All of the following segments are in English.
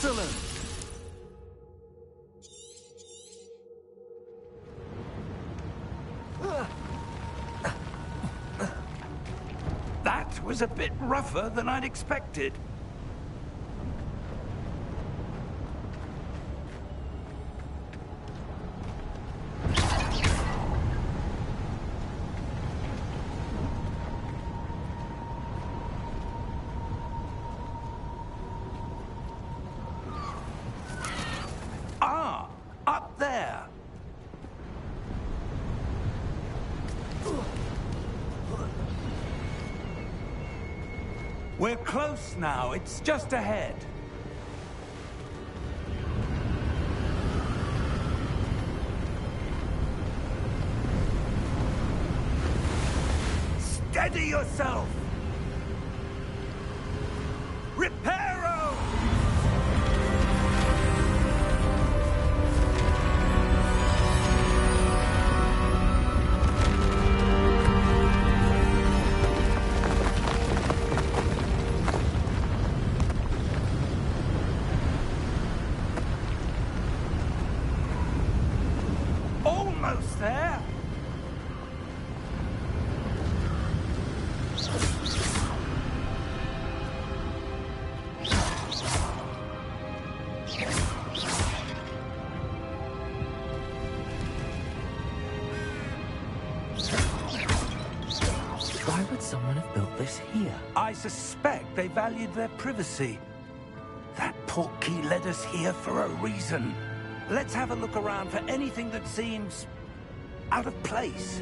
Excellent! That was a bit rougher than I'd expected. Ah, up there. We're close now. It's just ahead. Steady yourself! Reparo! Almost there. Why would someone have built this here? I suspect they valued their privacy. That portkey led us here for a reason. Let's have a look around for anything that seems out of place.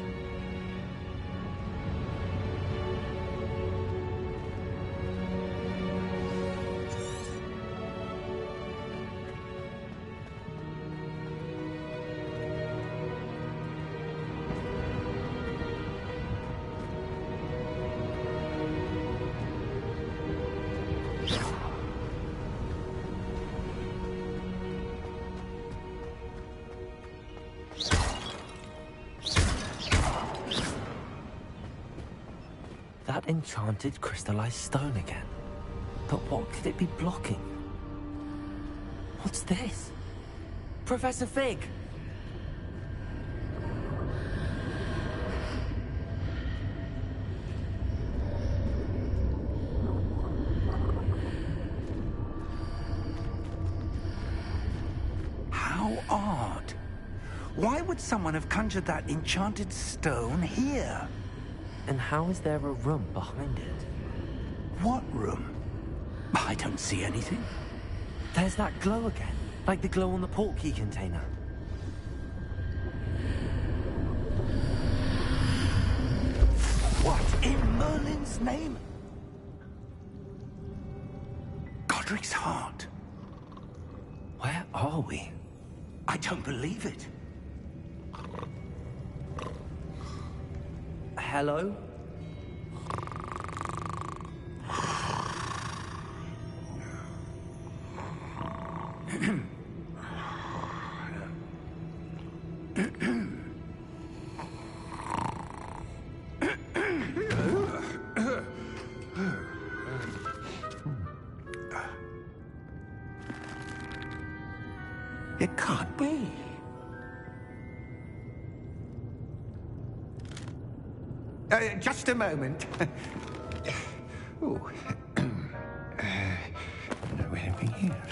That enchanted crystallized stone again. But what could it be blocking? What's this? Professor Fig! How odd. Why would someone have conjured that enchanted stone here? And how is there a room behind it? What room? I don't see anything. There's that glow again, like the glow on the portkey container. What in Merlin's name? Godric's heart. Where are we? I don't believe it. Hello? It can't be. Just a moment. Oh. Anything here?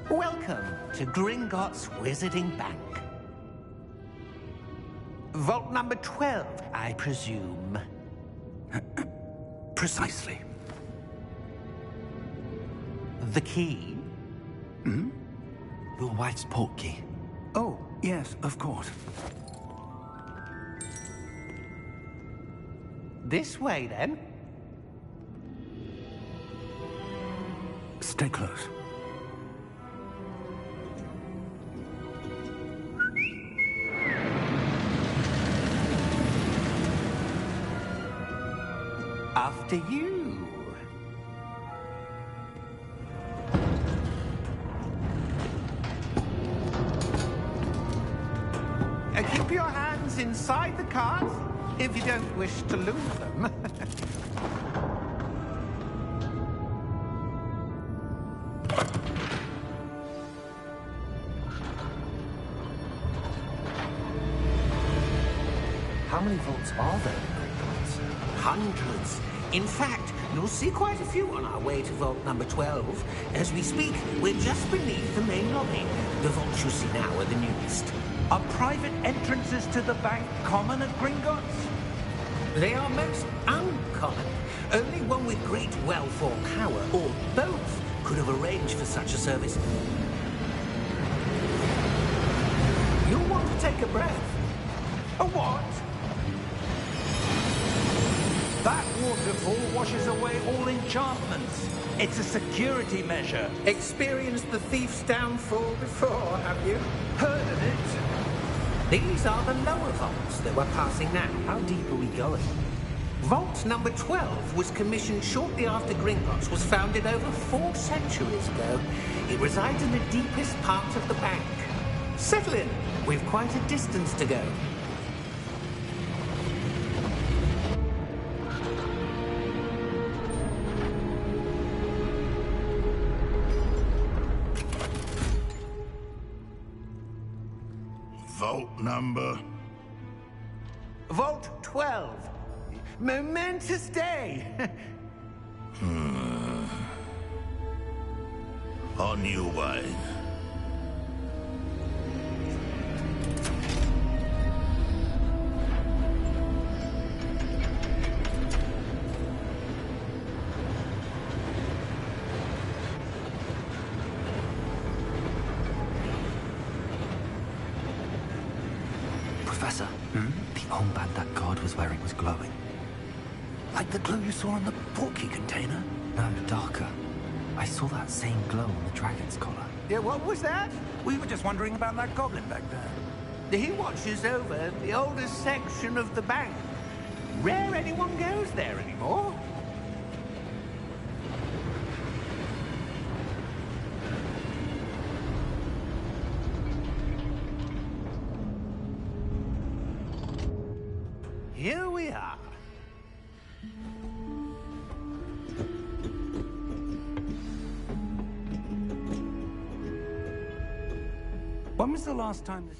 Welcome to Gringotts Wizarding Bank. Vault number 12, I presume. Precisely. The key? Hmm? Your wife's portkey. Oh, yes, of course. This way, then. Stay close. After you. Keep your hands funds inside the cart, if you don't wish to lose them. How many vaults are there in Gringotts? Hundreds. In fact, you'll see quite a few on our way to vault number 12. As we speak, we're just beneath the main lobby. The vaults you see now are the newest. Are private entrances to the bank common at Gringotts? They are most uncommon. Only one with great wealth or power, or both, could have arranged for such a service. You'll want to take a breath. A what? That waterfall washes away all enchantments. It's a security measure. Experienced the thief's downfall before, have you? Heard of it? These are the lower vaults that we're passing now. How deep are we going? Vault number 12 was commissioned shortly after Gringotts was founded over 4 centuries ago. It resides in the deepest part of the bank. Settle in. We've quite a distance to go. Vault number? Vault 12. Momentous day. On your way. Professor, the armband that guard was wearing was glowing. Like the glow you saw on the portkey container? No, darker. I saw that same glow on the dragon's collar. Yeah, what was that? We were just wondering about that goblin back there. He watches over the oldest section of the bank. Rare anyone goes there anymore. Here we are. When was the last time this...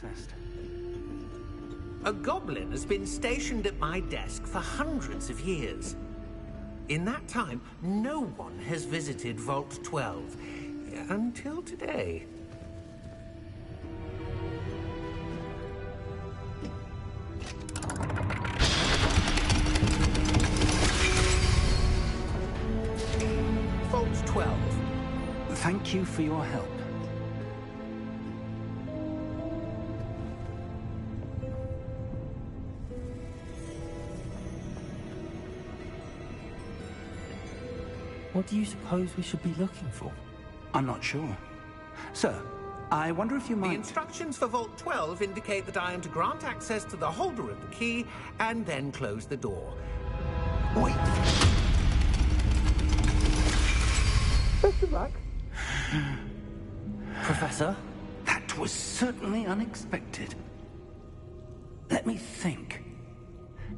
accessed? A goblin has been stationed at my desk for hundreds of years. In that time, no one has visited Vault 12. Until today. Vault 12. Thank you for your help. What do you suppose we should be looking for? I'm not sure. Sir, I wonder if you The might... instructions for Vault 12 indicate that I am to grant access to the holder of the key and then close the door. Wait! Best of luck. Professor? That was certainly unexpected. Let me think.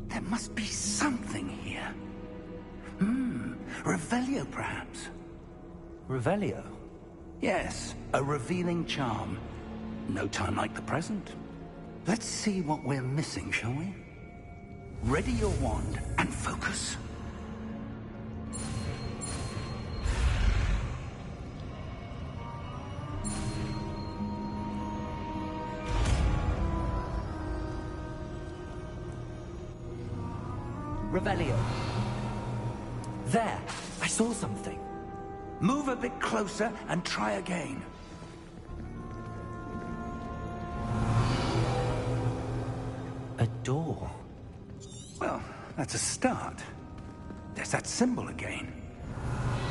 There must be something here. Revelio, perhaps? Revelio? Yes, a revealing charm. No time like the present. Let's see what we're missing, shall we? Ready your wand and focus. Revelio. There! I saw something. Move a bit closer and try again. A door. Well, that's a start. There's that symbol again.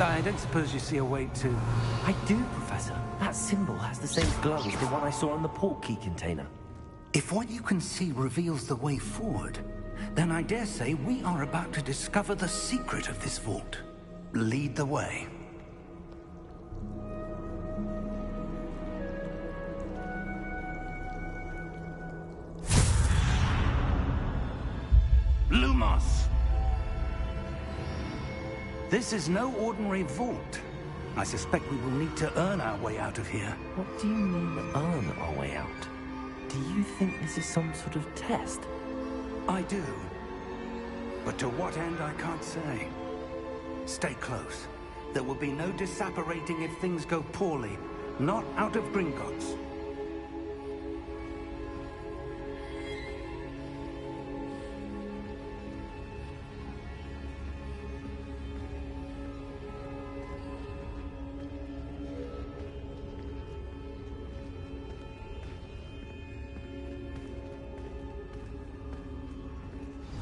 I don't suppose you see a way to... I do, Professor. That symbol has the same glow as the one I saw on the port key container. If what you can see reveals the way forward, then I dare say we are about to discover the secret of this vault. Lead the way. Lumos! This is no ordinary vault. I suspect we will need to earn our way out of here. What do you mean, earn our way out? Do you think this is some sort of test? I do. But to what end, I can't say. Stay close. There will be no disapparating if things go poorly. Not out of Gringotts.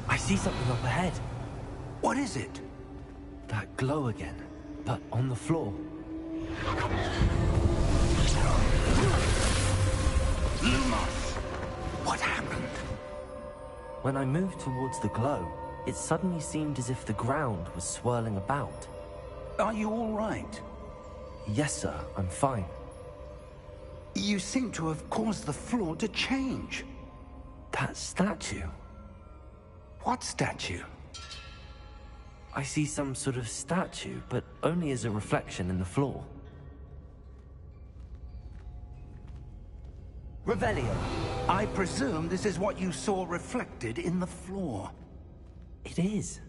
I see something up ahead. What is it? That glow again, but on the floor. Lumos! What happened? When I moved towards the glow, it suddenly seemed as if the ground was swirling about. Are you all right? Yes, sir, I'm fine. You seem to have caused the floor to change. That statue. What statue? I see some sort of statue, but only as a reflection in the floor. Revelio. I presume this is what you saw reflected in the floor. It is.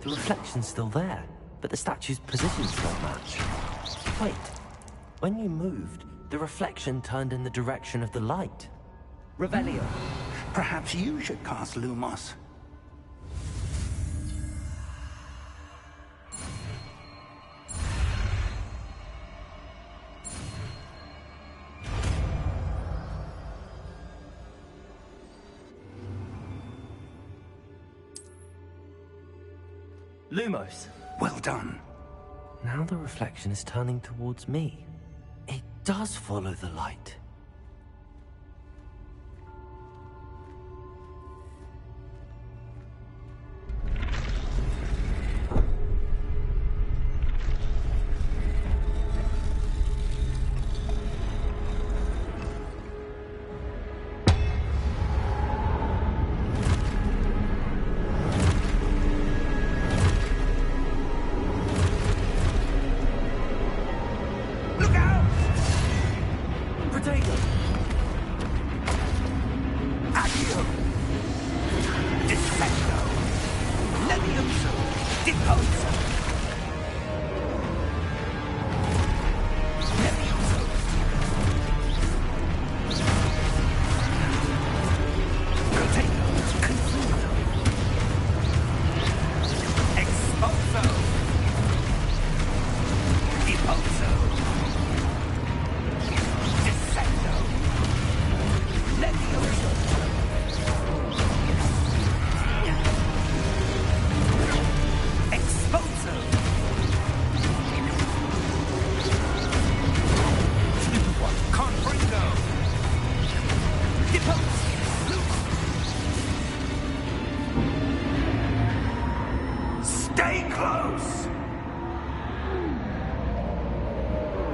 The reflection's still there, but the statue's positions don't match. Wait. When you moved, the reflection turned in the direction of the light. Revelio. Perhaps you should cast Lumos. Lumos. Well done. Now the reflection is turning towards me. It does follow the light.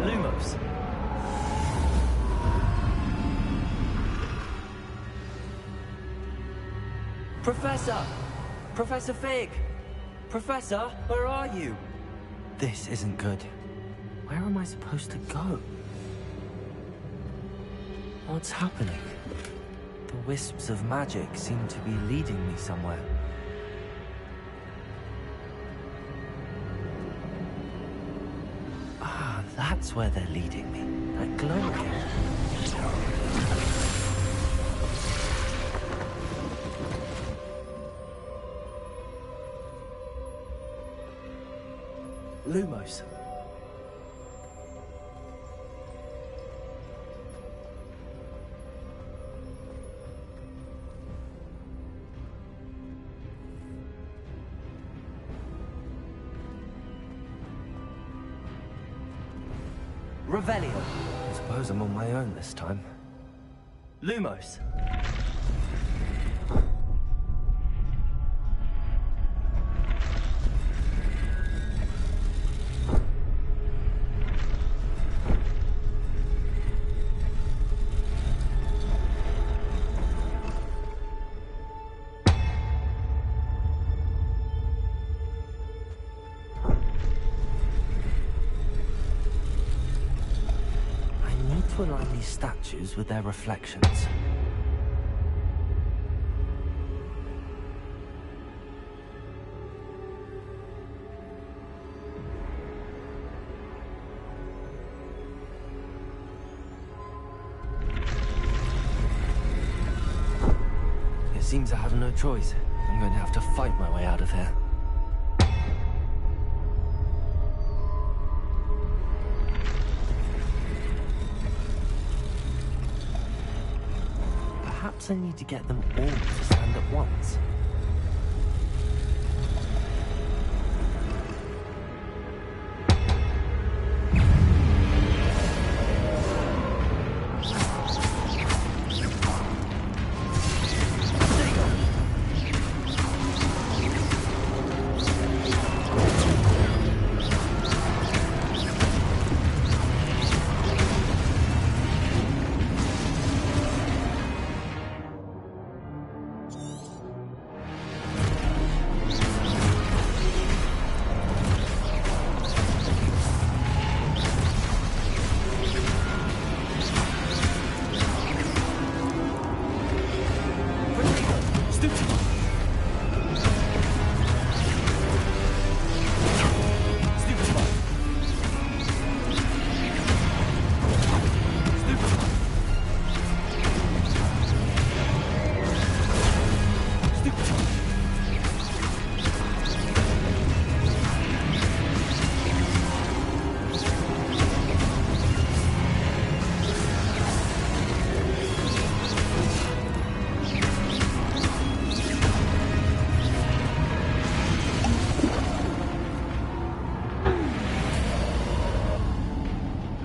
Lumos. Professor! Professor Fig! Professor, where are you? This isn't good. Where am I supposed to go? What's happening? The wisps of magic seem to be leading me somewhere. Ah, that's where they're leading me. That glow again. Lumos. Revelio. I suppose I'm on my own this time. Lumos. To align these statues with their reflections. It seems I have no choice. I'm going to have to fight my way out of here. Perhaps I need to get them all to stand at once.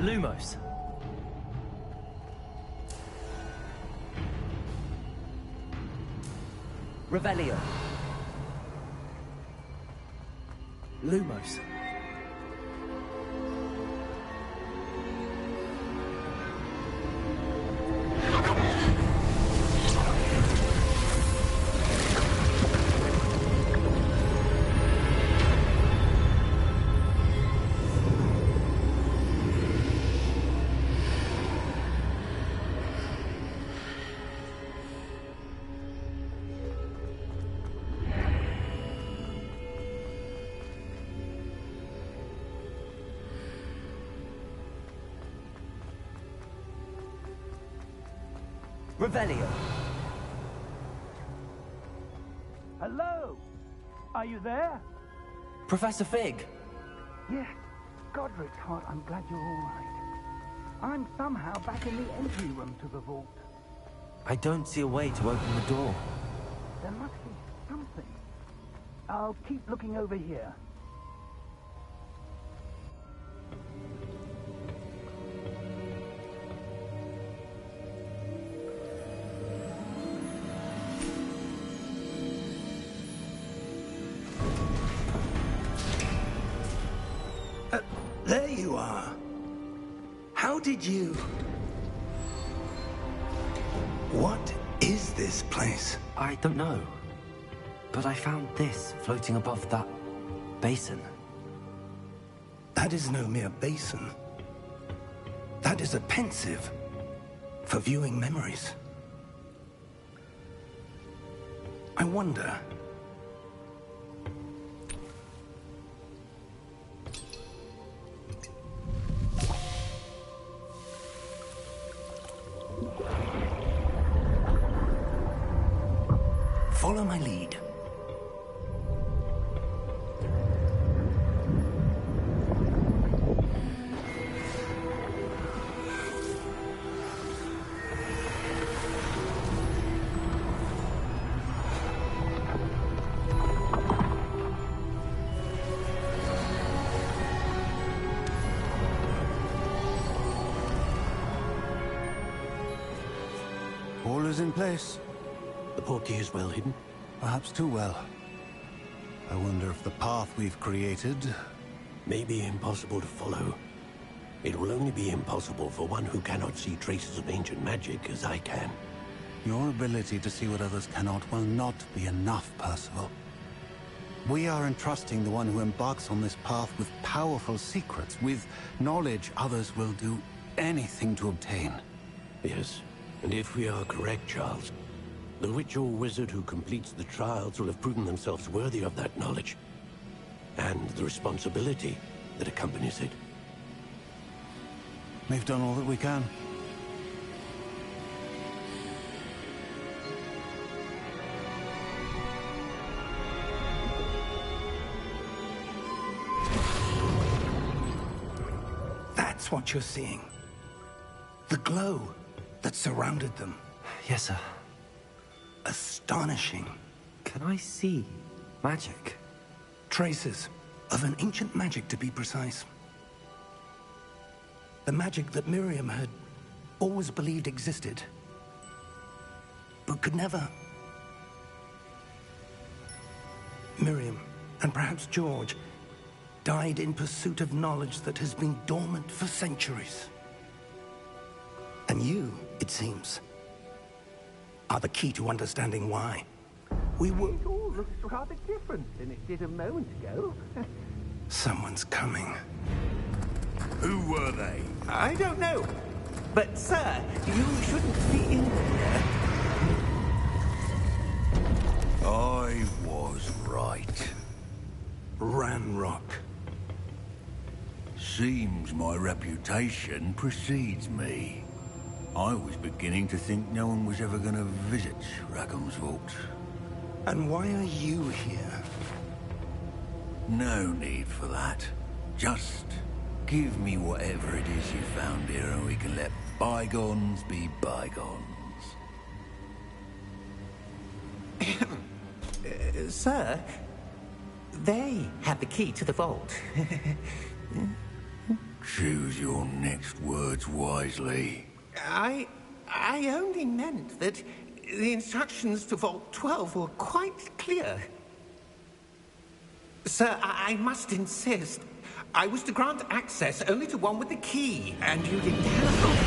Lumos. Revelio. Lumos. Revelio. Hello? Are you there? Professor Fig. Yes. Godric's heart, I'm glad you're all right. I'm somehow back in the entry room to the vault. I don't see a way to open the door. There must be something. I'll keep looking over here. There you are. How did you... What is this place? I don't know. But I found this floating above that basin. That is no mere basin. That is a pensive for viewing memories. I wonder... Follow my lead. All is in place. The portkey is well hidden. Perhaps too well. I wonder if the path we've created... May be impossible to follow. It will only be impossible for one who cannot see traces of ancient magic as I can. Your ability to see what others cannot will not be enough, Percival. We are entrusting the one who embarks on this path with powerful secrets, with knowledge others will do anything to obtain. Yes, and if we are correct, Charles, the witch or wizard who completes the trials will have proven themselves worthy of that knowledge, and the responsibility that accompanies it. We've done all that we can. That's what you're seeing. The glow that surrounded them. Yes, sir. Astonishing. Can I see magic? Traces of an ancient magic, to be precise. The magic that Miriam had always believed existed, but could never. Miriam, and perhaps George, died in pursuit of knowledge that has been dormant for centuries. And you, it seems, are the key to understanding why. We were... It all looks rather different than it did a moment ago. Someone's coming. Who were they? I don't know. But, sir, you shouldn't be in there. I was right. Ranrock. Seems my reputation precedes me. I was beginning to think no one was ever going to visit Rackham's Vault. And why are you here? No need for that. Just give me whatever it is you found here and we can let bygones be bygones. Sir, they have the key to the vault. Choose your next words wisely. I only meant that the instructions to Vault 12 were quite clear. Sir, I must insist. I was to grant access only to one with the key, and you didn't have.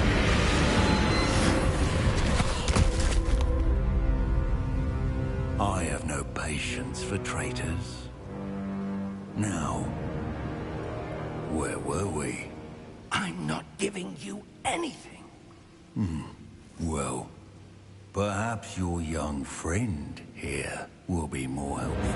I have no patience for traitors. Now, where were we? I'm not giving you anything. Well, perhaps your young friend here will be more helpful.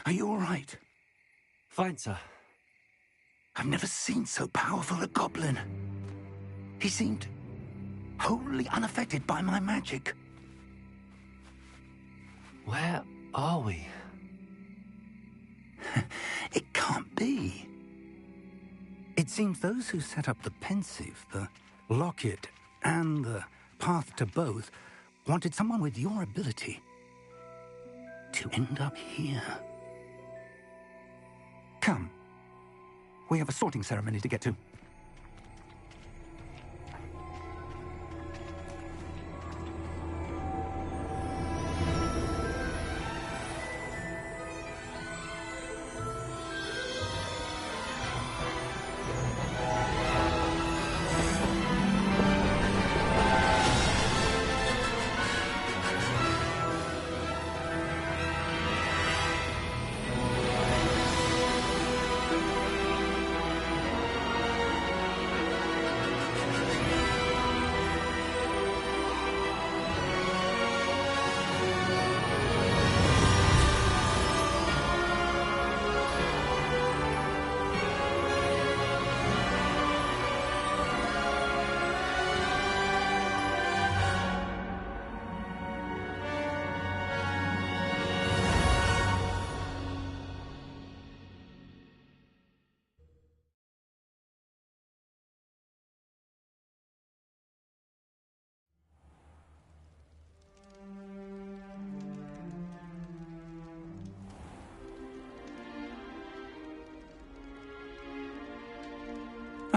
Are you all right? Fine, sir. I've never seen so powerful a goblin. He seemed wholly unaffected by my magic. Where are we? It can't be. It seems those who set up the Pensieve, the Locket, and the Path to Both wanted someone with your ability to end up here. Come. We have a sorting ceremony to get to.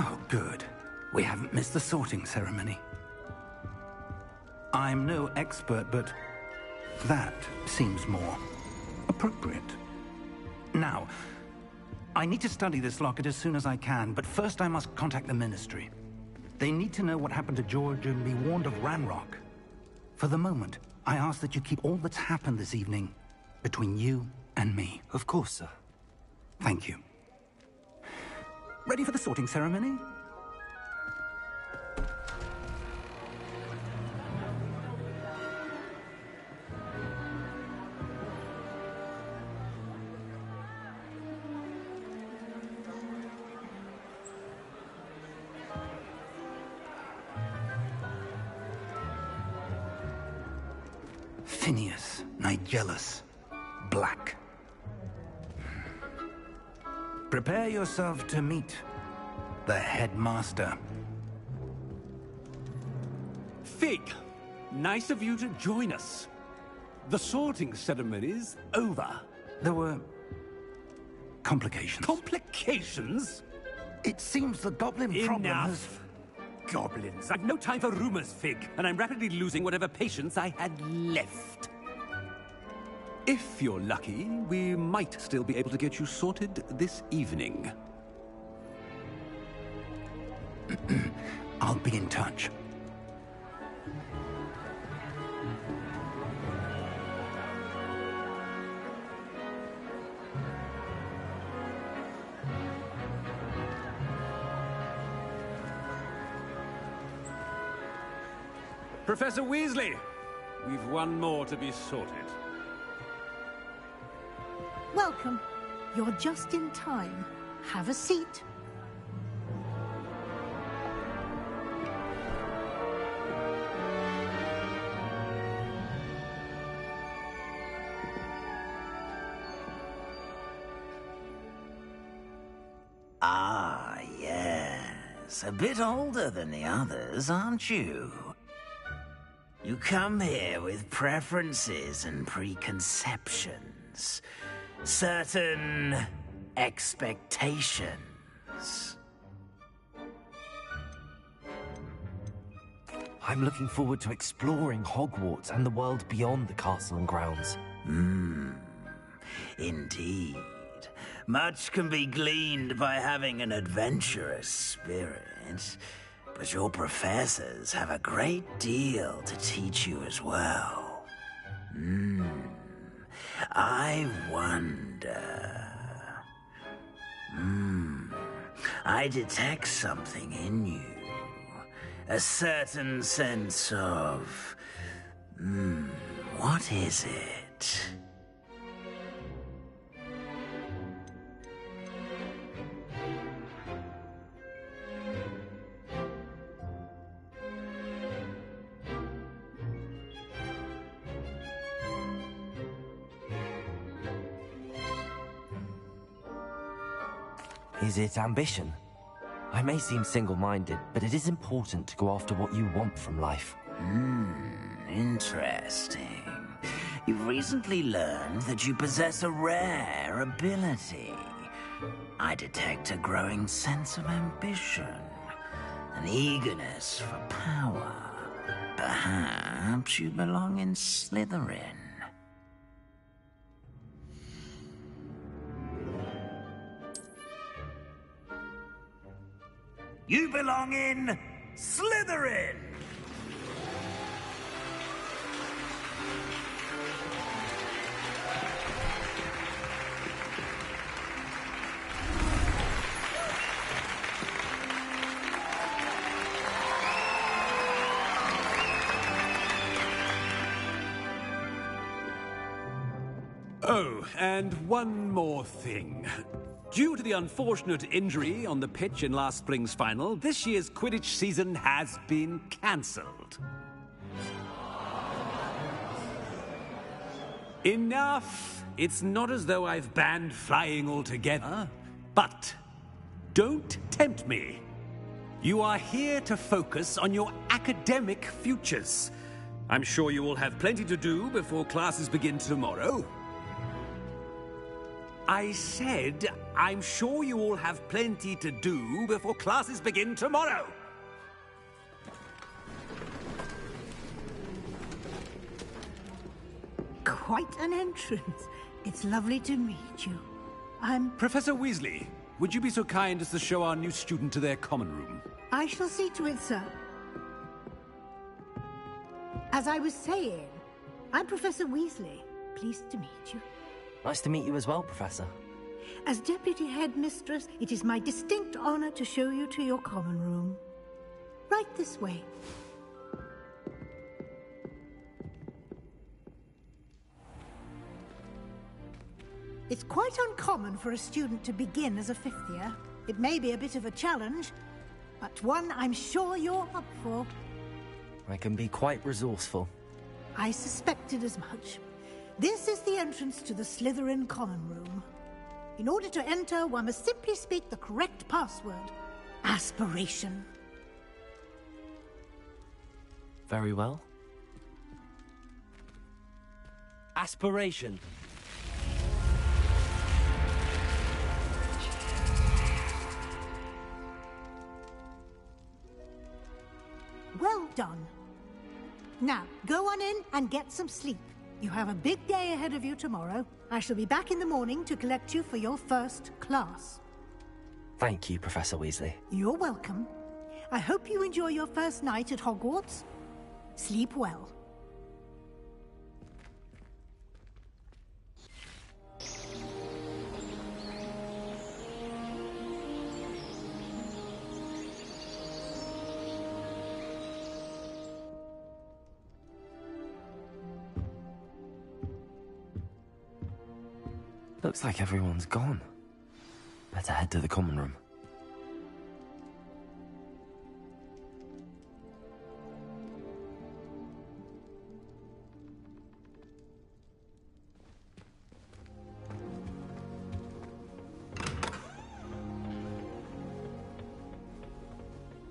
Oh, good. We haven't missed the sorting ceremony. I'm no expert, but that seems more appropriate. Now, I need to study this locket as soon as I can, but first I must contact the Ministry. They need to know what happened to George and be warned of Ranrock. For the moment, I ask that you keep all that's happened this evening between you and me. Of course, sir. Thank you. Ready for the sorting ceremony? Phineas Nigellus Black. Prepare yourself to meet the headmaster. Fig, nice of you to join us. The sorting ceremony's over. There were complications. Complications? It seems the goblin problem has... Enough! Goblins. I've no time for rumors, Fig, and I'm rapidly losing whatever patience I had left. If you're lucky, we might still be able to get you sorted this evening. I'll be in touch. Professor Weasley, we've one more to be sorted. Welcome. You're just in time. Have a seat. Ah, yes. A bit older than the others, aren't you? You come here with preferences and preconceptions. Certain expectations. I'm looking forward to exploring Hogwarts and the world beyond the castle and grounds. Indeed. Much can be gleaned by having an adventurous spirit, but your professors have a great deal to teach you as well. I wonder... I detect something in you. A certain sense of... what is it? Is it ambition? I may seem single-minded, but it is important to go after what you want from life. Interesting. You've recently learned that you possess a rare ability. I detect a growing sense of ambition, an eagerness for power. Perhaps you belong in Slytherin. You belong in Slytherin! Oh, and one more thing. Due to the unfortunate injury on the pitch in last spring's final, this year's Quidditch season has been cancelled. Enough! It's not as though I've banned flying altogether, but don't tempt me. You are here to focus on your academic futures. I'm sure you will have plenty to do before classes begin tomorrow. I said, I'm sure you all have plenty to do before classes begin tomorrow. Quite an entrance. It's lovely to meet you. I'm... Professor Weasley, would you be so kind as to show our new student to their common room? I shall see to it, sir. As I was saying, I'm Professor Weasley. Pleased to meet you. Nice to meet you as well, Professor. As Deputy Headmistress, it is my distinct honor to show you to your common room. Right this way. It's quite uncommon for a student to begin as a fifth year. It may be a bit of a challenge, but one I'm sure you're up for. I can be quite resourceful. I suspected as much. This is the entrance to the Slytherin common room. In order to enter, one must simply speak the correct password. Aspiration. Very well. Aspiration. Well done. Now, go on in and get some sleep. You have a big day ahead of you tomorrow. I shall be back in the morning to collect you for your first class. Thank you, Professor Weasley. You're welcome. I hope you enjoy your first night at Hogwarts. Sleep well. Looks like everyone's gone. Better head to the common room.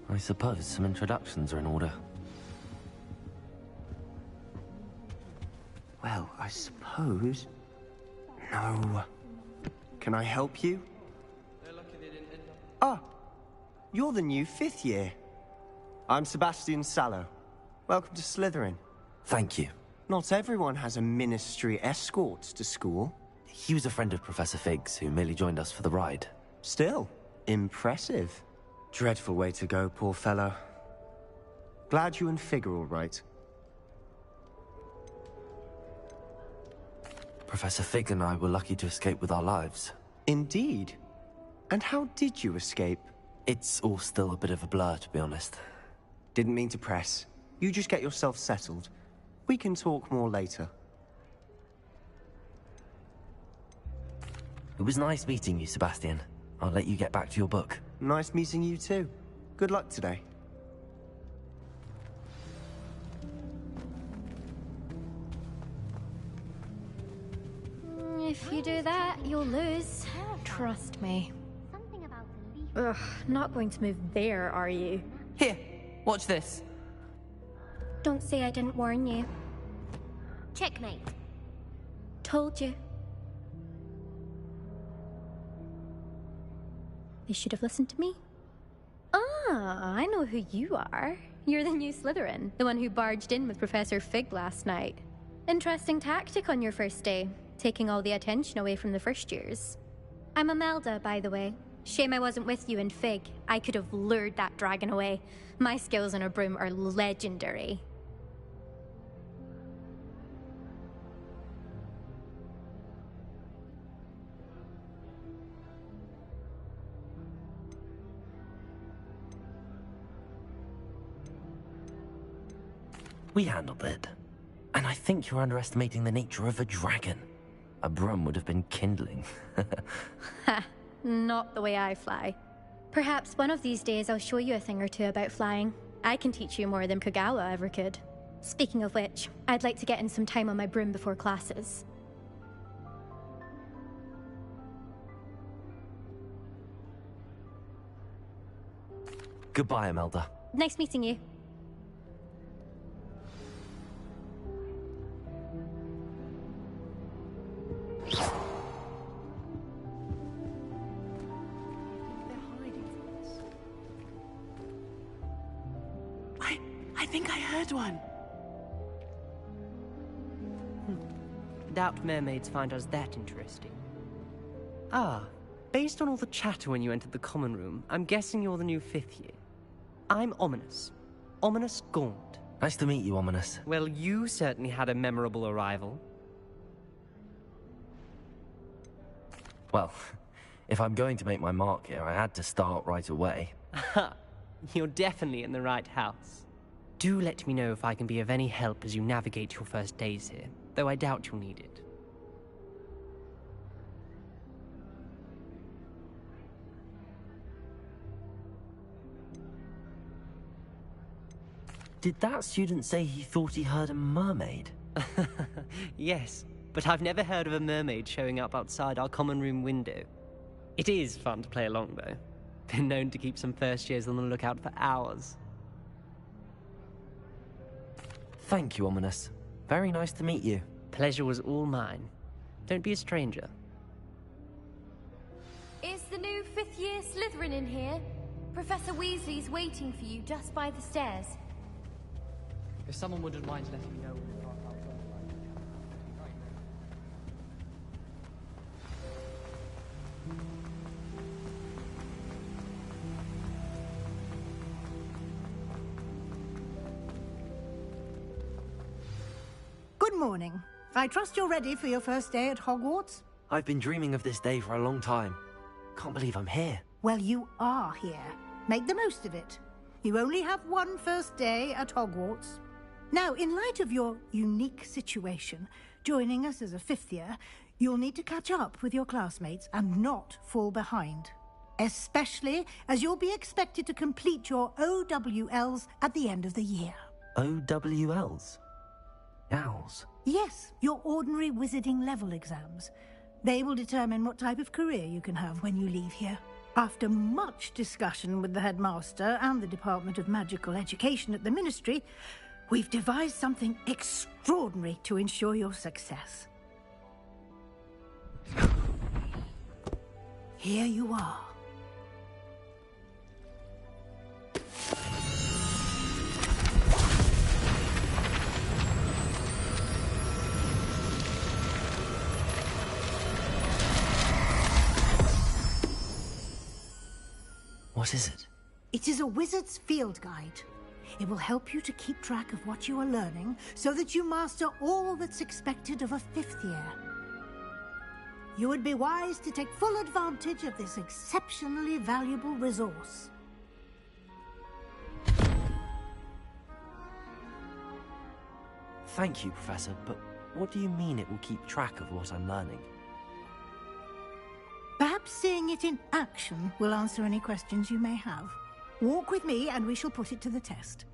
I suppose some introductions are in order. Well, I suppose... No. Can I help you? Ah, you're the new fifth year. I'm Sebastian Sallow. Welcome to Slytherin. Thank you. Not everyone has a ministry escort to school. He was a friend of Professor Fig's who merely joined us for the ride. Still, impressive. Dreadful way to go, poor fellow. Glad you and Fig are all right. Professor Fig and I were lucky to escape with our lives. Indeed. And how did you escape? It's all still a bit of a blur, to be honest. Didn't mean to press. You just get yourself settled. We can talk more later. It was nice meeting you, Sebastian. I'll let you get back to your book. Nice meeting you too. Good luck today. If you do that, you'll lose. Trust me. Something about Ugh, not going to move there, are you? Here, watch this. Don't say I didn't warn you. Checkmate. Told you. You should have listened to me. Ah, I know who you are. You're the new Slytherin, the one who barged in with Professor Fig last night. Interesting tactic on your first day, taking all the attention away from the first years. I'm Imelda, by the way. Shame I wasn't with you in Fig. I could have lured that dragon away. My skills on a broom are legendary. We handled it. And I think you're underestimating the nature of a dragon. A broom would have been kindling. Ha, not the way I fly. Perhaps one of these days I'll show you a thing or two about flying. I can teach you more than Kogawa ever could. Speaking of which, I'd like to get in some time on my broom before classes. Goodbye, Imelda. Nice meeting you. I think I heard one. Doubt mermaids find us that interesting. Ah, based on all the chatter when you entered the common room, I'm guessing you're the new 5th year. I'm Ominis. Ominis Gaunt. Nice to meet you, Ominis. Well, you certainly had a memorable arrival. Well, if I'm going to make my mark here, I had to start right away. Aha, you're definitely in the right house. Do let me know if I can be of any help as you navigate your first days here, though I doubt you'll need it. Did that student say he thought he heard a mermaid? Yes, but I've never heard of a mermaid showing up outside our common room window. It is fun to play along, though. Been known to keep some first years on the lookout for hours. Thank you, Ominis. Very nice to meet you. Pleasure was all mine. Don't be a stranger. Is the new 5th year Slytherin in here? Professor Weasley's waiting for you just by the stairs. If someone wouldn't mind letting me know. Good morning. I trust you're ready for your first day at Hogwarts? I've been dreaming of this day for a long time. Can't believe I'm here. Well, you are here. Make the most of it. You only have one first day at Hogwarts. Now, in light of your unique situation, joining us as a 5th year, you'll need to catch up with your classmates and not fall behind. Especially as you'll be expected to complete your OWLs at the end of the year. OWLs? Owls? Yes, your ordinary wizarding level exams. They will determine what type of career you can have when you leave here. After much discussion with the headmaster and the Department of Magical Education at the Ministry, we've devised something extraordinary to ensure your success. Here you are. What is it? It is a wizard's field guide. It will help you to keep track of what you are learning so that you master all that's expected of a 5th year. You would be wise to take full advantage of this exceptionally valuable resource. Thank you, Professor, but what do you mean it will keep track of what I'm learning? Perhaps seeing it in action will answer any questions you may have. Walk with me and we shall put it to the test.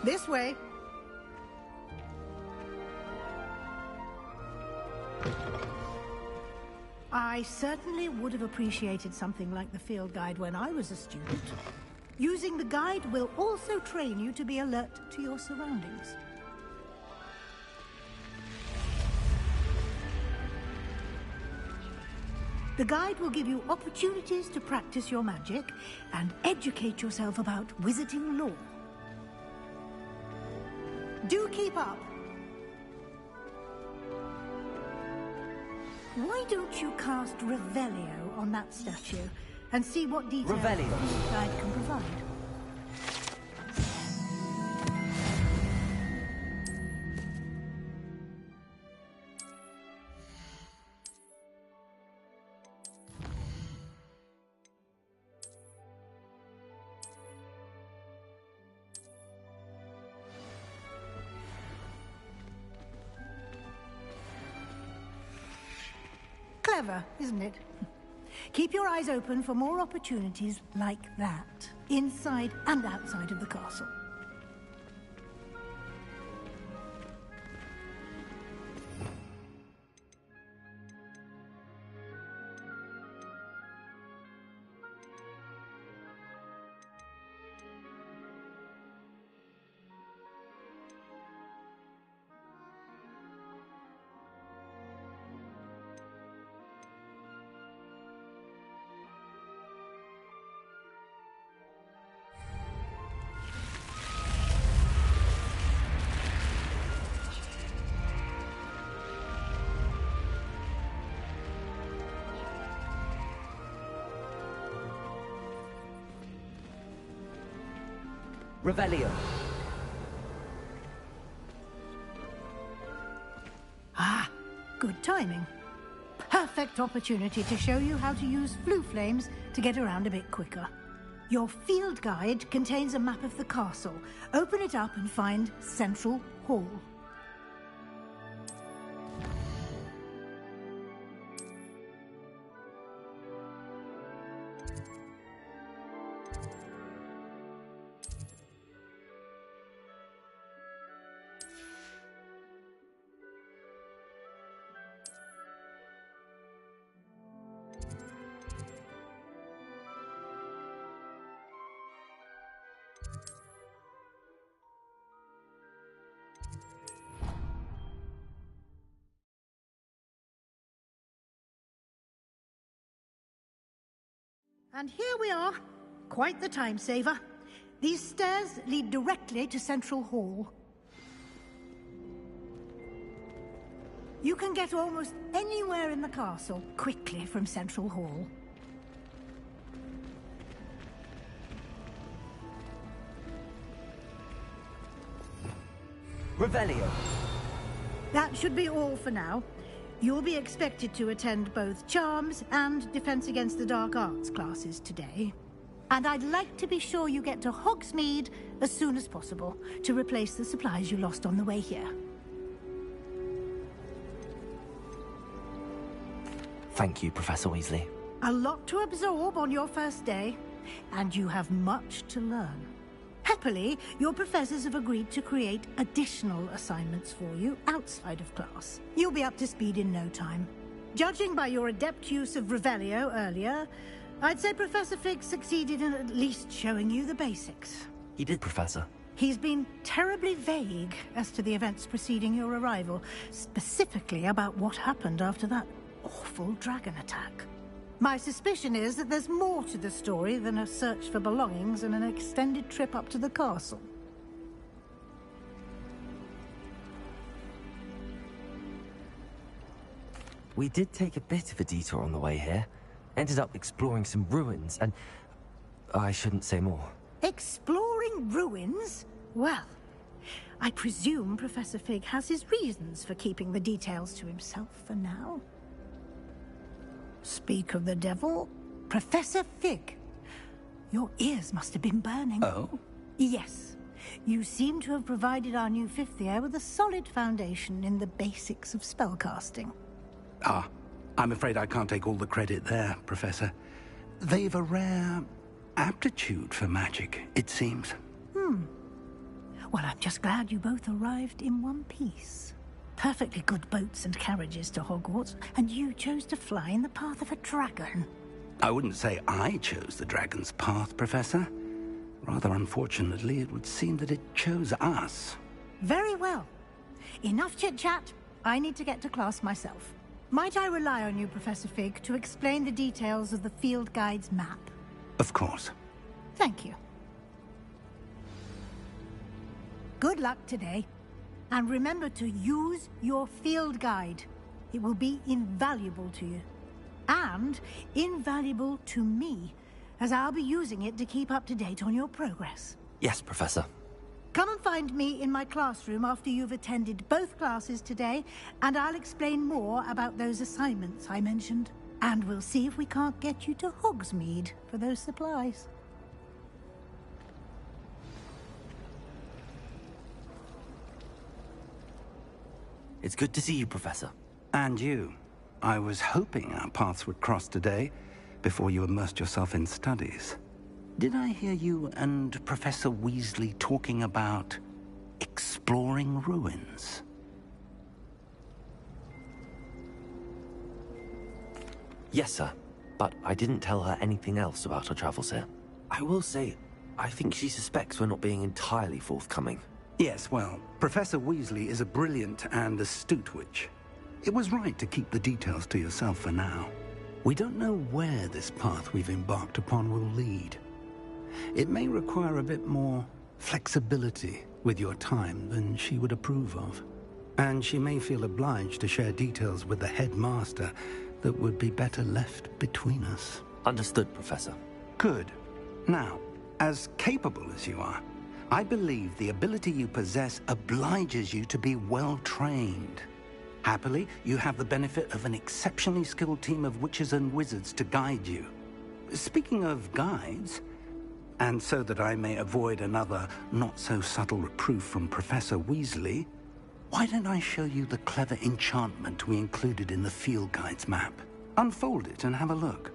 This way. I certainly would have appreciated something like the field guide when I was a student. Using the guide will also train you to be alert to your surroundings. The guide will give you opportunities to practice your magic and educate yourself about wizarding lore. Do keep up. Why don't you cast Revelio on that statue and see what details Revelio. the guide can provide? Clever, isn't it? Keep your eyes open for more opportunities like that, inside and outside of the castle. Revelio. Ah, good timing. Perfect opportunity to show you how to use flue flames to get around a bit quicker. Your field guide contains a map of the castle. Open it up and find Central Hall. And here we are. Quite the time saver. These stairs lead directly to Central Hall. You can get almost anywhere in the castle quickly from Central Hall. Revelio. That should be all for now. You'll be expected to attend both Charms and Defense Against the Dark Arts classes today. And I'd like to be sure you get to Hogsmeade as soon as possible to replace the supplies you lost on the way here. Thank you, Professor Weasley. A lot to absorb on your first day, and you have much to learn. Happily, your professors have agreed to create additional assignments for you outside of class. You'll be up to speed in no time. Judging by your adept use of Revelio earlier, I'd say Professor Fig succeeded in at least showing you the basics. He did, Professor. He's been terribly vague as to the events preceding your arrival, specifically about what happened after that awful dragon attack. My suspicion is that there's more to the story than a search for belongings and an extended trip up to the castle. We did take a bit of a detour on the way here. Ended up exploring some ruins, and I shouldn't say more. Exploring ruins? Well, I presume Professor Fig has his reasons for keeping the details to himself for now. Speak of the devil, Professor Fig. Your ears must have been burning. Oh? Yes. You seem to have provided our new fifth year with a solid foundation in the basics of spellcasting. Ah, I'm afraid I can't take all the credit there, Professor. They've a rare aptitude for magic, it seems. Well, I'm just glad you both arrived in one piece. perfectly good boats and carriages to Hogwarts, and you chose to fly in the path of a dragon. I wouldn't say I chose the dragon's path, Professor. Rather unfortunately, it would seem that it chose us. Very well. Enough chit-chat. I need to get to class myself. Might I rely on you, Professor Fig, to explain the details of the field guide's map? Of course. Thank you. Good luck today. And remember to use your field guide. It will be invaluable to you. And invaluable to me, as I'll be using it to keep up to date on your progress. Yes, Professor. Come and find me in my classroom after you've attended both classes today, and I'll explain more about those assignments I mentioned. And we'll see if we can't get you to Hogsmeade for those supplies. It's good to see you, Professor. And you. I was hoping our paths would cross today, before you immersed yourself in studies. Did I hear you and Professor Weasley talking about exploring ruins? Yes, sir. But I didn't tell her anything else about our travels here. I will say, I think she suspects we're not being entirely forthcoming. Yes, well, Professor Weasley is a brilliant and astute witch. It was right to keep the details to yourself for now. We don't know where this path we've embarked upon will lead. It may require a bit more flexibility with your time than she would approve of. And she may feel obliged to share details with the headmaster that would be better left between us. Understood, Professor. Good. Now, as capable as you are, I believe the ability you possess obliges you to be well-trained. Happily, you have the benefit of an exceptionally skilled team of witches and wizards to guide you. Speaking of guides, and so that I may avoid another not-so-subtle reproof from Professor Weasley, why don't I show you the clever enchantment we included in the field guide's map? Unfold it and have a look.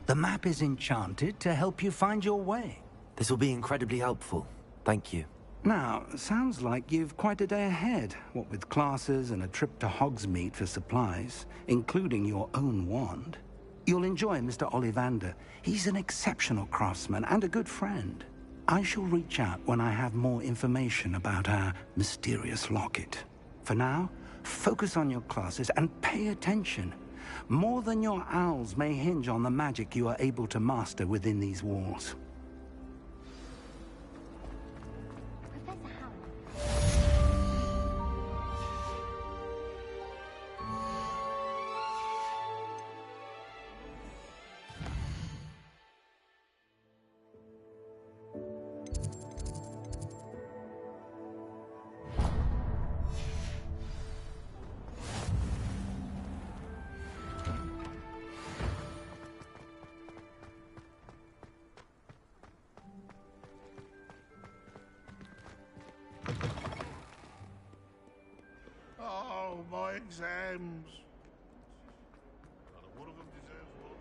The map is enchanted to help you find your way. This will be incredibly helpful. Thank you. Now, sounds like you've quite a day ahead, what with classes and a trip to Hogsmeade for supplies, including your own wand. You'll enjoy Mr. Ollivander. He's an exceptional craftsman and a good friend. I shall reach out when I have more information about our mysterious locket. For now, focus on your classes and pay attention. More than your owls may hinge on the magic you are able to master within these walls. Oh, my exams. One of them deserves more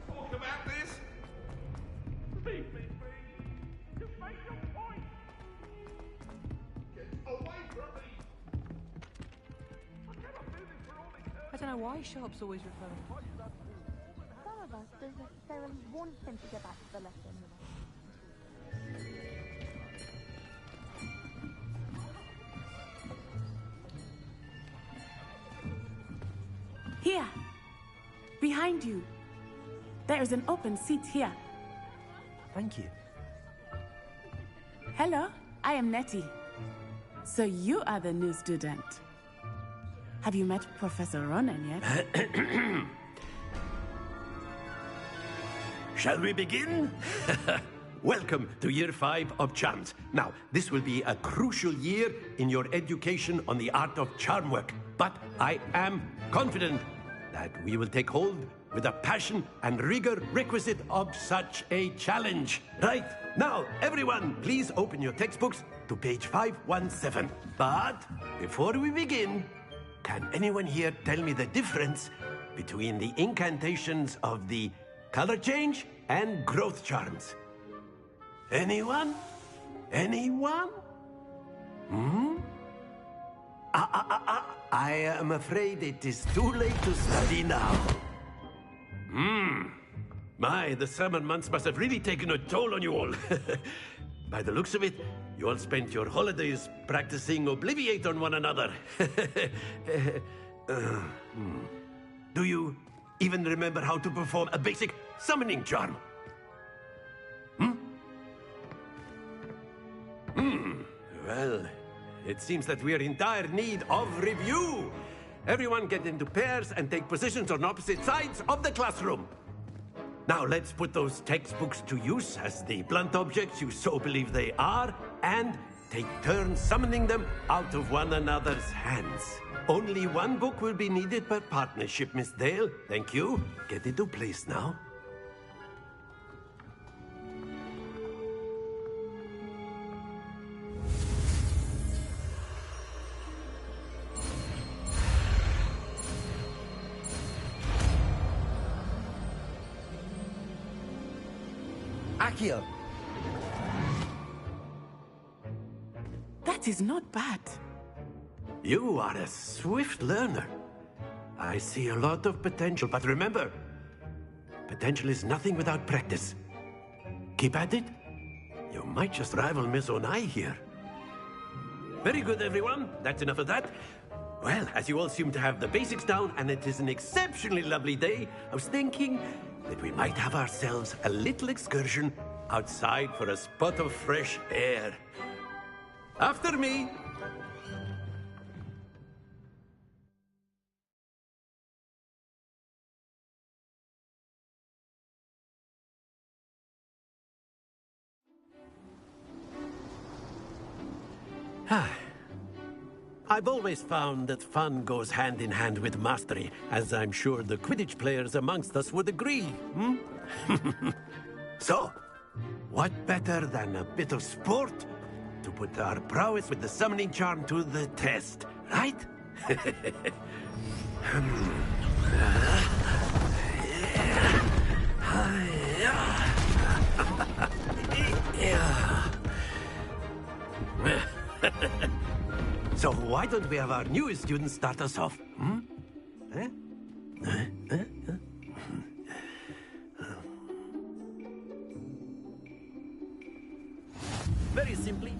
Talk about this. Leave me be. Just make your point. Get away from me. I cannot do this for all eternity. I don't know why Sharp's always referring. Some of us don't necessarily want him to get back to the lesson. Here, behind you. There is an open seat here. Thank you. Hello, I am Nettie. So you are the new student. Have you met Professor Ronen yet? Shall we begin? welcome to Year 5 of Charms. Now, this will be a crucial year in your education on the art of charm work, but I am confident that we will take hold with the passion and rigor requisite of such a challenge. Right, now, everyone, please open your textbooks to page 517. But before we begin, can anyone here tell me the difference between the incantations of the color change and growth charms? Anyone? Anyone? I am afraid it is too late to study now. My, the summer months must have really taken a toll on you all. By the looks of it, you all spent your holidays practicing Obliviate on one another. Do you even remember how to perform a basic summoning charm? Well, it seems that we are in dire need of review. Everyone get into pairs and take positions on opposite sides of the classroom. Now let's put those textbooks to use as the blunt objects you so believe they are, and take turns summoning them out of one another's hands. Only one book will be needed per partnership, Miss Dale. Thank you. Get into place now. Accio! That is not bad. You are a swift learner. I see a lot of potential, but remember, potential is nothing without practice. Keep at it. You might just rival Miss Onai here. Very good, everyone. That's enough of that. Well, as you all seem to have the basics down, and it is an exceptionally lovely day, I was thinking that we might have ourselves a little excursion outside for a spot of fresh air. After me. I've always found that fun goes hand in hand with mastery, as I'm sure the Quidditch players amongst us would agree, So, what better than a bit of sport to put our prowess with the summoning charm to the test, right? So why don't we have our newest student start us off? Very simply,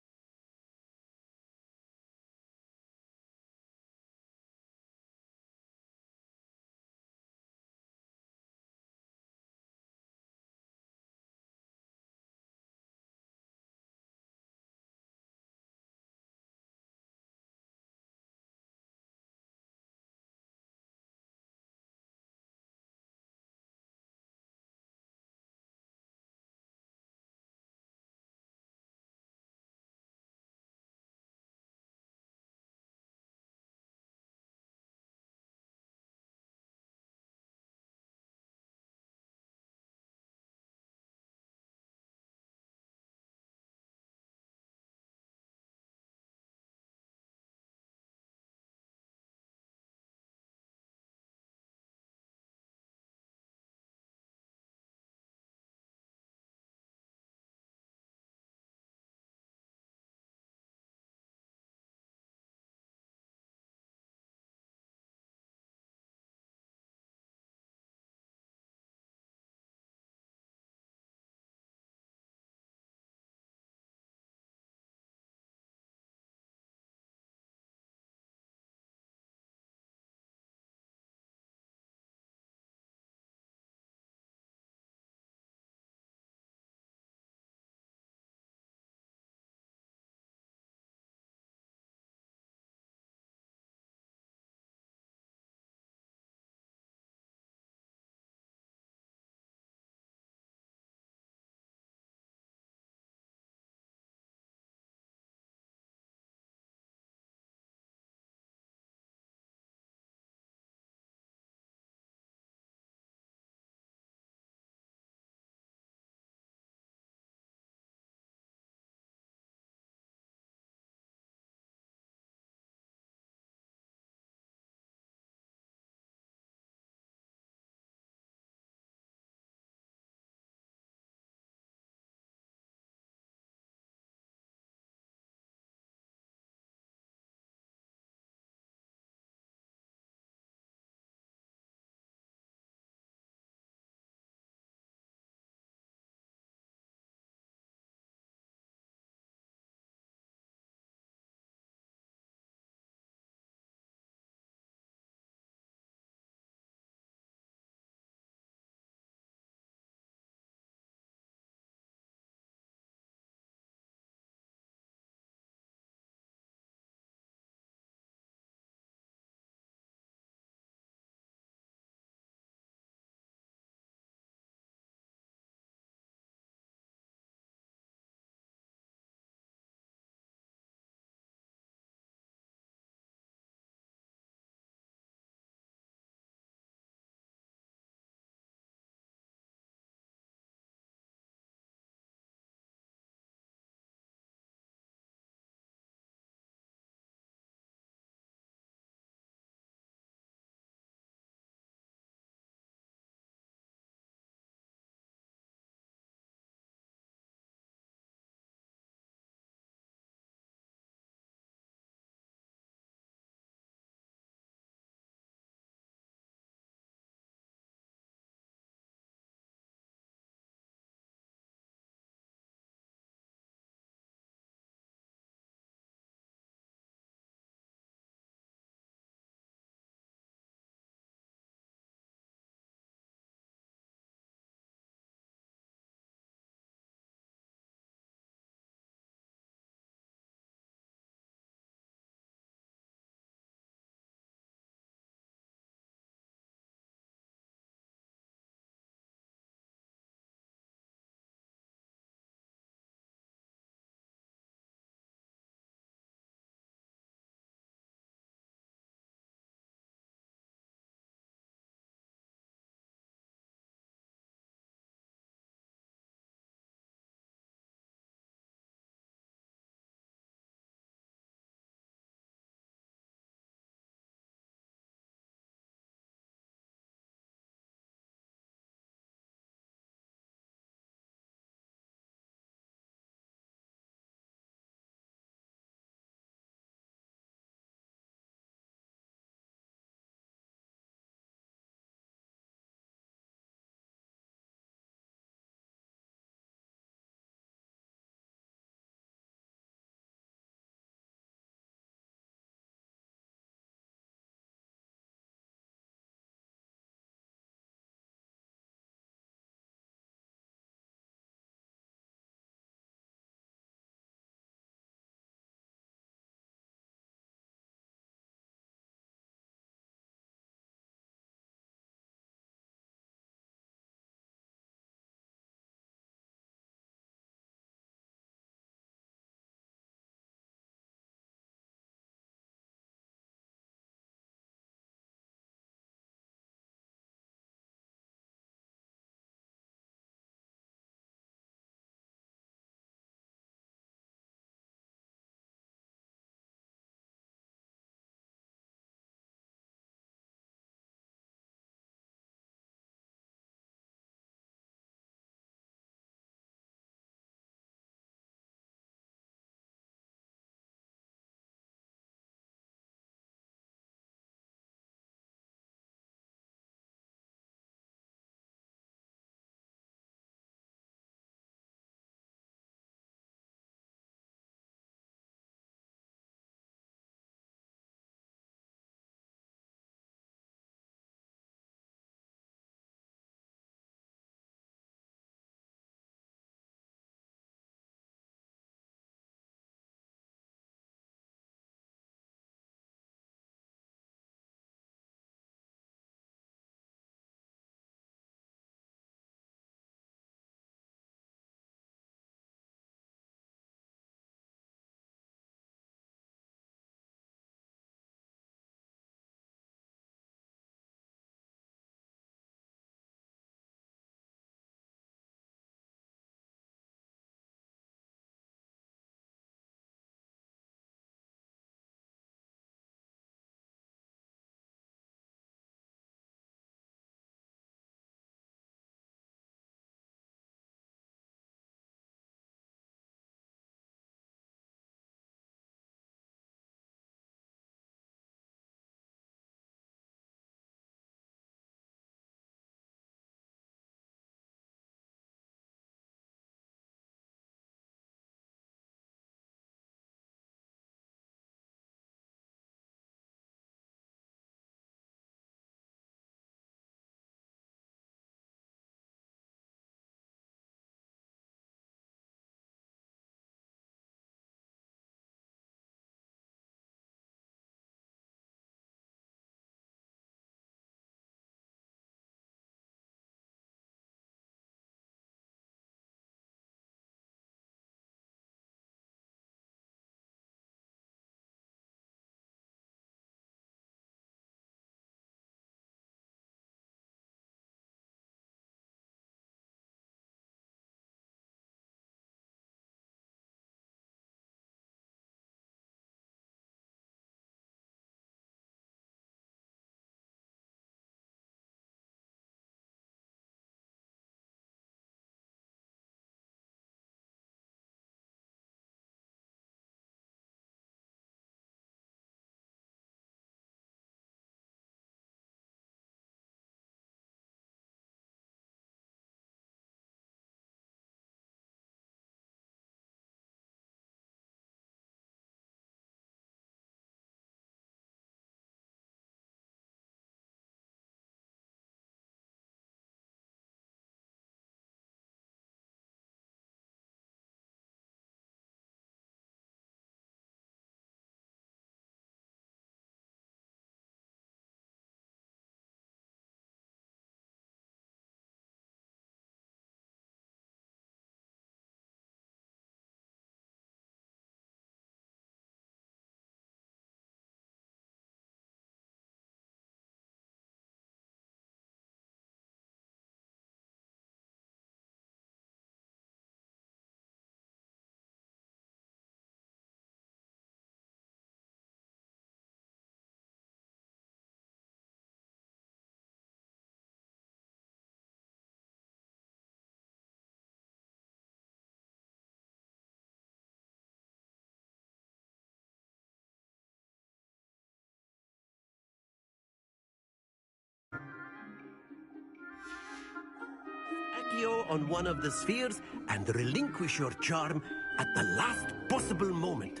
on one of the spheres and relinquish your charm at the last possible moment.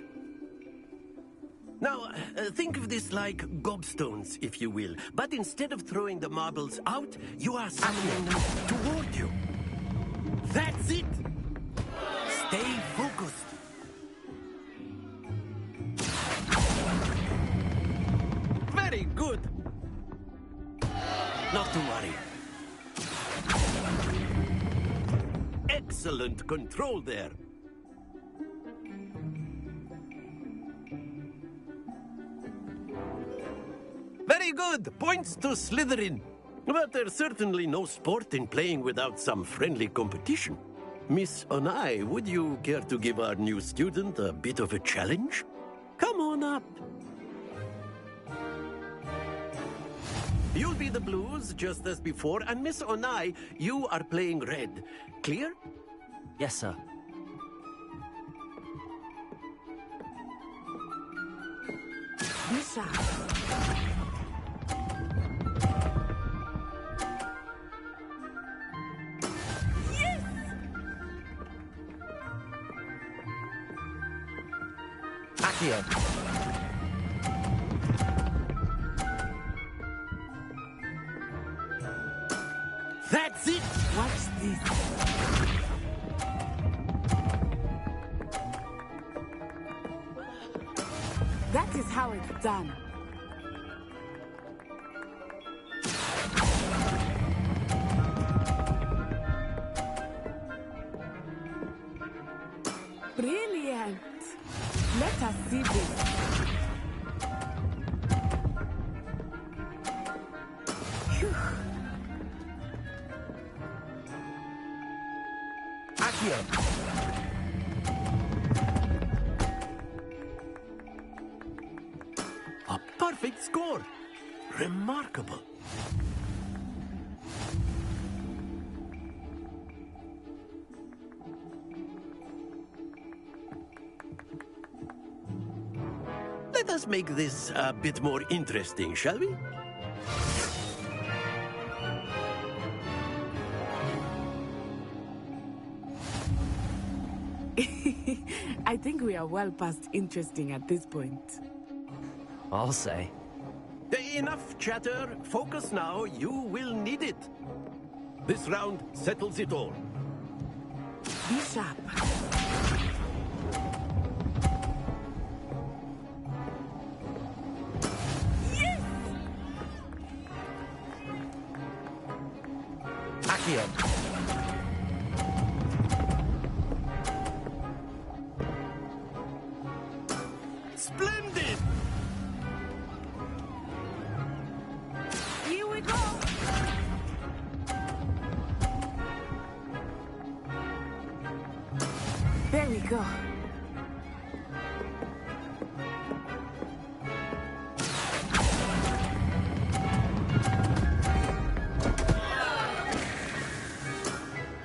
Now, think of this like gobstones, if you will. But instead of throwing the marbles out, you are summoning them toward you. That's it! Stay focused. Very good. Not to worry. Excellent control there. Very good. Points to Slytherin. But there's certainly no sport in playing without some friendly competition. Miss Onai, would you care to give our new student a bit of a challenge? Come on up. You'll be the blues, just as before, and Miss Onai, you are playing red. Clear? Yes, sir. Misha. Accio. That's it! Watch this. That is how it's done. Brilliant! Let us see this. Phew. Accio. A perfect score. Remarkable. Let us make this a bit more interesting, shall we? I think we are well past interesting at this point. I'll say. Enough chatter. Focus now. You will need it. This round settles it all. Be sharp. Yes! Accio. Splendid! Here we go! There we go.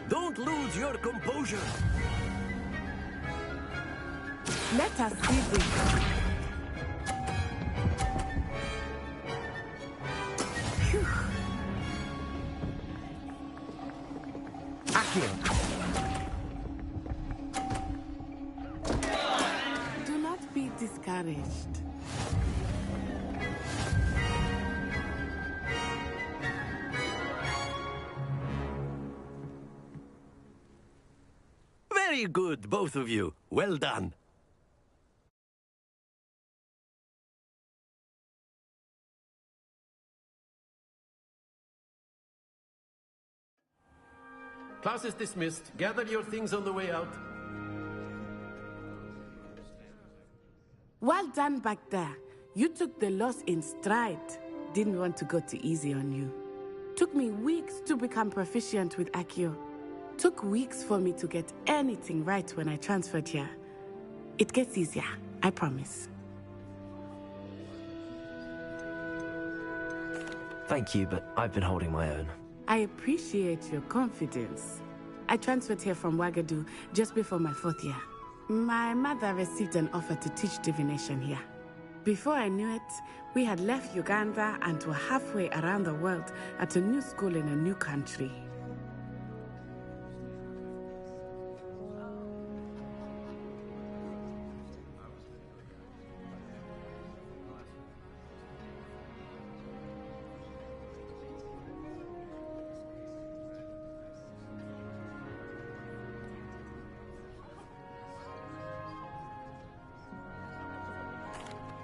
Don't lose your composure. Let us see this. Phew. Accio. Do not be discouraged. Very good, both of you. Well done. Class is dismissed. Gather your things on the way out. Well done back there. You took the loss in stride. Didn't want to go too easy on you. Took me weeks to become proficient with Accio. Took weeks for me to get anything right when I transferred here. It gets easier, I promise. Thank you, but I've been holding my own. I appreciate your confidence. I transferred here from Wagadu just before my 4th year. My mother received an offer to teach divination here. Before I knew it, we had left Uganda and were halfway around the world at a new school in a new country.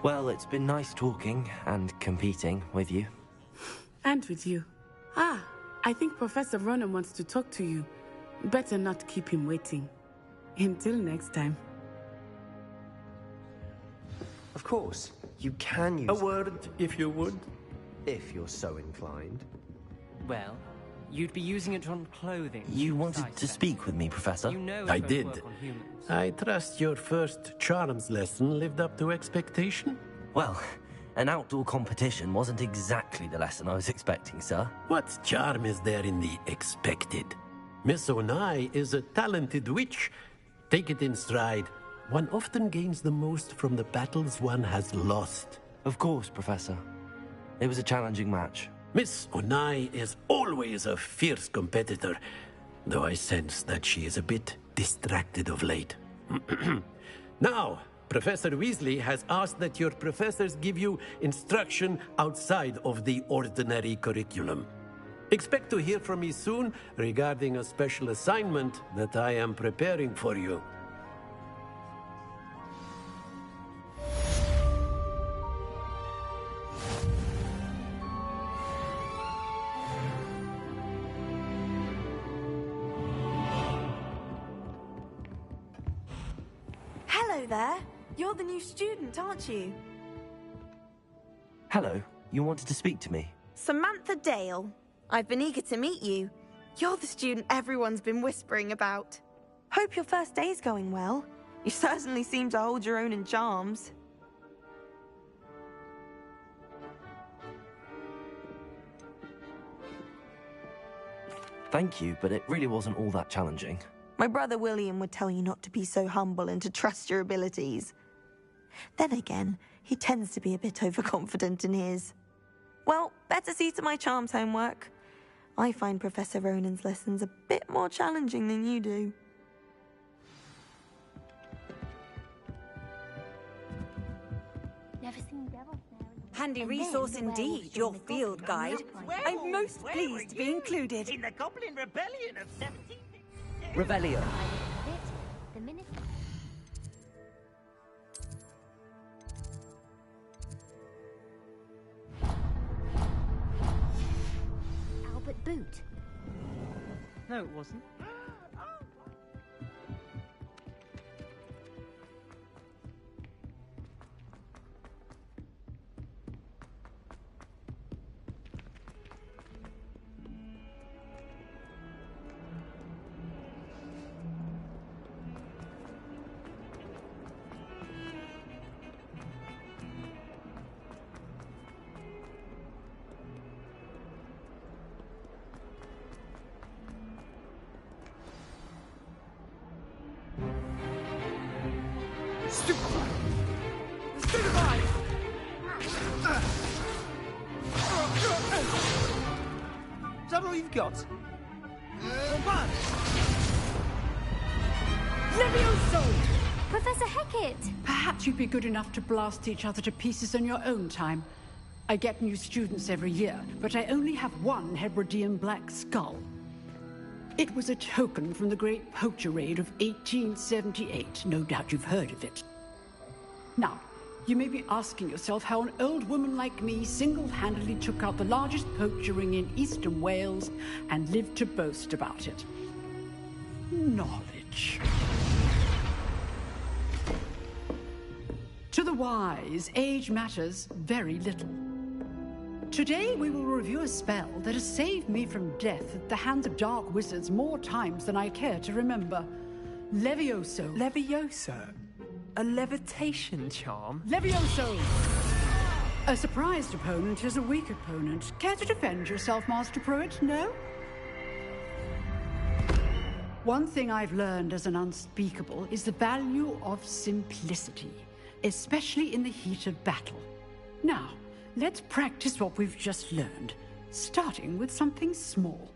Well, it's been nice talking and competing with you. And with you. Ah, I think Professor Ronen wants to talk to you. Better not keep him waiting. Until next time. Of course, you can use... A word, if you would. If you're so inclined. Well, you'd be using it on clothing. You wanted to speak with me, Professor? You know I it won't did. work on humans. I trust your first charms lesson lived up to expectation? Well, an outdoor competition wasn't exactly the lesson I was expecting, sir. What charm is there in the expected? Miss Onai is a talented witch. Take it in stride. One often gains the most from the battles one has lost. Of course, Professor. It was a challenging match. Miss Onai is always a fierce competitor, though I sense that she is a bit distracted of late. Now, Professor Weasley has asked that your professors give you instruction outside of the ordinary curriculum. Expect to hear from me soon regarding a special assignment that I am preparing for you. Hello there. You're the new student, aren't you? Hello, you wanted to speak to me? Samantha Dale. I've been eager to meet you. You're the student everyone's been whispering about. Hope your first day's going well. You certainly seem to hold your own in charms. Thank you, but it really wasn't all that challenging. My brother William would tell you not to be so humble and to trust your abilities. Then again, he tends to be a bit overconfident in his. Well, better see to my charms homework. I find Professor Ronen's lessons a bit more challenging than you do. Handy resource indeed, your field guide. I'm most pleased to be included. In the Goblin Rebellion of 17... Revelio. Albert Boot. No, it wasn't. Is that all you've got? Levioso! Professor Hecat! Perhaps you'd be good enough to blast each other to pieces in your own time. I get new students every year, but I only have one Hebridean black skull. It was a token from the Great Poacher Raid of 1878. No doubt you've heard of it. Now, you may be asking yourself how an old woman like me single-handedly took out the largest poacher ring in eastern Wales and lived to boast about it. Knowledge. To the wise, age matters very little. Today we will review a spell that has saved me from death at the hands of dark wizards more times than I care to remember. Levioso. Levioso? A levitation charm? Levioso! A surprised opponent is a weak opponent. Care to defend yourself, Master Pruitt? No? One thing I've learned as an unspeakable is the value of simplicity, especially in the heat of battle. Now, let's practice what we've just learned, starting with something small.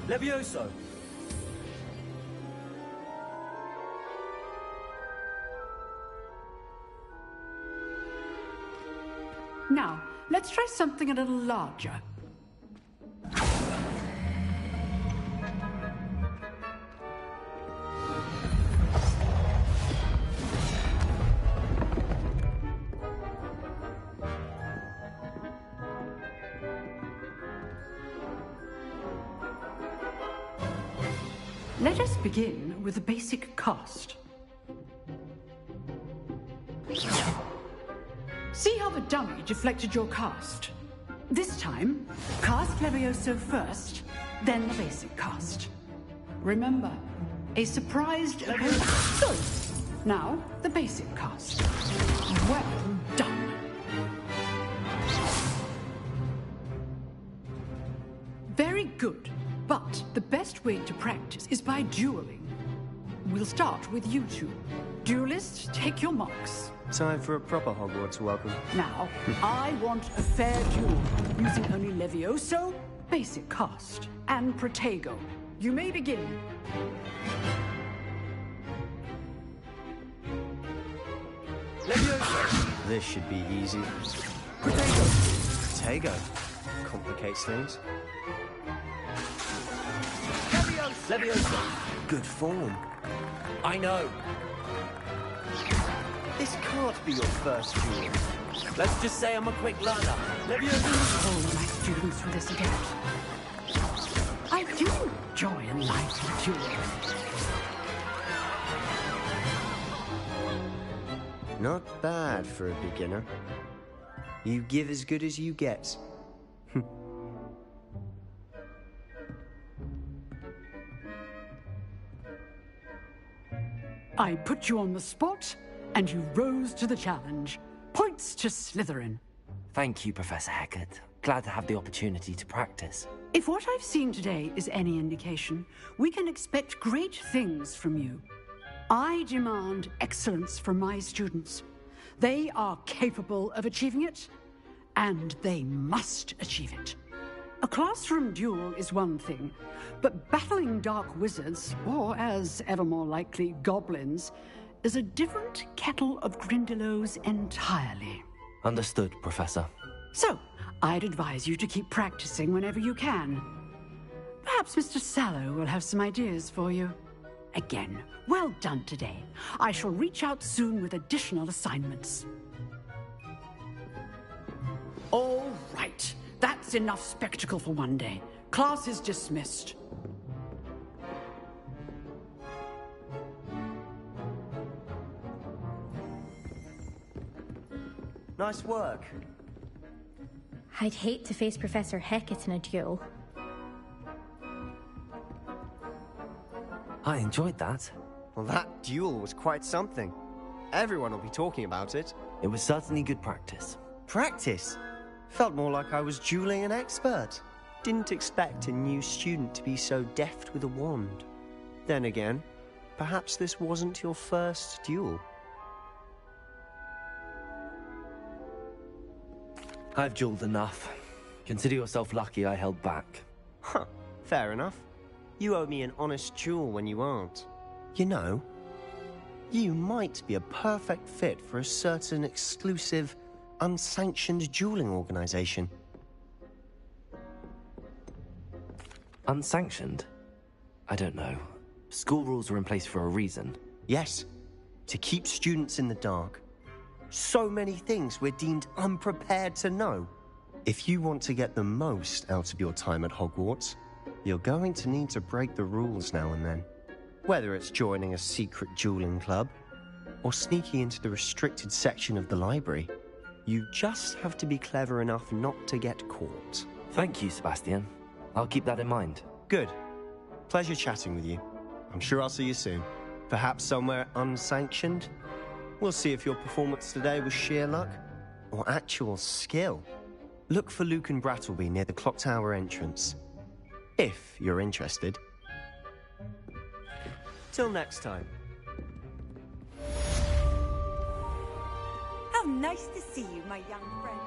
Levioso! Now, let's try something a little larger. Let us begin with the basic cast. See how the dummy deflected your cast? This time, cast Levioso first, then the basic cast. Remember, a surprised opponent. Good. Now, the basic cast. Well done. Very good. But the best way to practice is by dueling. We'll start with you two. Duelists, take your marks. Time for a proper Hogwarts welcome. Now, I want a fair duel, using only Levioso, basic cast, and Protego. You may begin. Levioso! This should be easy. Protego! Complicates things. Levioso! Good form. I know. This can't be your first duel. Let's just say I'm a quick learner. Levioso! All my students for this again. I do enjoy a lively duel. Not bad for a beginner. You give as good as you get. I put you on the spot, and you rose to the challenge. Points to Slytherin. Thank you, Professor Hecat. Glad to have the opportunity to practice. If what I've seen today is any indication, we can expect great things from you. I demand excellence from my students. They are capable of achieving it, and they must achieve it. A classroom duel is one thing, but battling dark wizards, or as ever more likely, goblins, is a different kettle of Grindylows entirely. Understood, Professor. So, I'd advise you to keep practicing whenever you can. Perhaps Mr. Sallow will have some ideas for you. Again, well done today. I shall reach out soon with additional assignments. All right. That's enough spectacle for one day. Class is dismissed. Nice work. I'd hate to face Professor Hecat in a duel. I enjoyed that. Well, that duel was quite something. Everyone will be talking about it. It was certainly good practice. Practice? Felt more like I was dueling an expert. Didn't expect a new student to be so deft with a wand. Then again, perhaps this wasn't your first duel. I've dueled enough. Consider yourself lucky I held back. Huh, fair enough. You owe me an honest duel when you aren't. You know, you might be a perfect fit for a certain exclusive, unsanctioned dueling organization. Unsanctioned? I don't know. School rules are in place for a reason. Yes, to keep students in the dark. So many things we're deemed unprepared to know. If you want to get the most out of your time at Hogwarts, you're going to need to break the rules now and then. Whether it's joining a secret dueling club, or sneaking into the restricted section of the library, you just have to be clever enough not to get caught. Thank you, Sebastian. I'll keep that in mind. Good. Pleasure chatting with you. I'm sure I'll see you soon. Perhaps somewhere unsanctioned? We'll see if your performance today was sheer luck or actual skill. Look for Luke and Brattleby near the Clock Tower entrance, if you're interested. Till next time. How nice to see you, my young friend.